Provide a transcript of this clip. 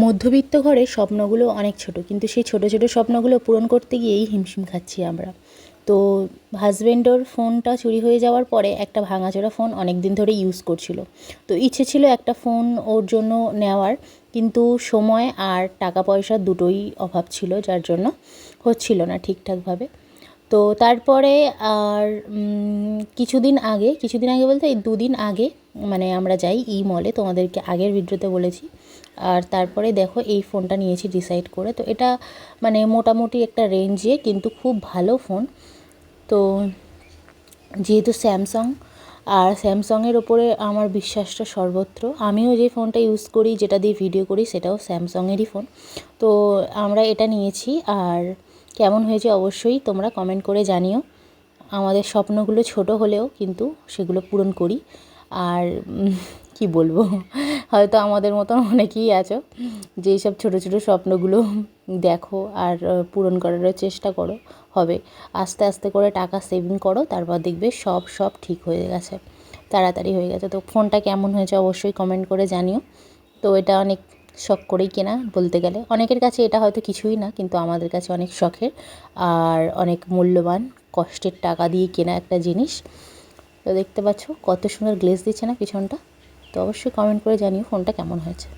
মধ্যবিত্ত ঘরের স্বপ্নগুলো অনেক ছোট, কিন্তু সেই ছোট ছোট স্বপ্নগুলো পূরণ করতে গিয়েই হিমশিম খাচ্ছি আমরা। তো হাজব্যান্ডের ফোনটা চুরি হয়ে যাওয়ার পরে একটা ভাঙাচোরা ফোন অনেক দিন ধরে ইউজ করছিল। তো ইচ্ছে ছিল একটা ফোন ওর জন্য নেওয়ার, কিন্তু সময় আর টাকা পয়সা দুটোই অভাব ছিল, যার জন্য হচ্ছিল না ঠিকঠাকভাবে। তো তারপরে আর কিছুদিন আগে বলতে এই দুদিন আগে মানে আমরা যাই মলে, তোমাদেরকে আগের ভিডিওতে বলেছি। আর তারপরে দেখো এই ফোনটা নিয়েছি ডিসাইড করে। তো এটা মানে মোটামুটি একটা রেঞ্জে, কিন্তু খুব ভালো ফোন। তো যেহেতু স্যামসাং, আর স্যামসাংয়ের ওপরে আমার বিশ্বাসটা সর্বত্র। আমিও যে ফোনটা ইউজ করি, যেটা দিয়ে ভিডিও করি, সেটাও স্যামসাংয়েরই ফোন। তো আমরা এটা নিয়েছি, আর কেমন হয়েছে অবশ্যই তোমরা কমেন্ট করে জানিও। আমাদের স্বপ্নগুলো ছোট হলেও কিন্তু সেগুলো পূরণ করি। আর কি বলবো, হয়তো আমাদের মতন অনেকেই আছো যেই সব ছোটো ছোটো স্বপ্নগুলো দেখো আর পূরণ করারও চেষ্টা করো। হবে, আস্তে আস্তে করে টাকা সেভিং করো, তারপর দেখবে সব ঠিক হয়ে গেছে, তাড়াতাড়ি হয়ে গেছে। তো ফোনটা কেমন হয়েছে অবশ্যই কমেন্ট করে জানিও। তো এটা অনেক শখ করেই কেনা বলতে গেলে। অনেকের কাছে এটা হয়তো কিছুই না, কিন্তু আমাদের কাছে অনেক শখের আর অনেক মূল্যবান, কষ্টের টাকা দিয়ে কেনা একটা জিনিস। তো দেখতে পাচ্ছ কত সুন্দর গ্লেজ দিচ্ছে না পিছনটা। তো অবশ্যই কমেন্ট করে জানিও ফোনটা কেমন হয়েছে।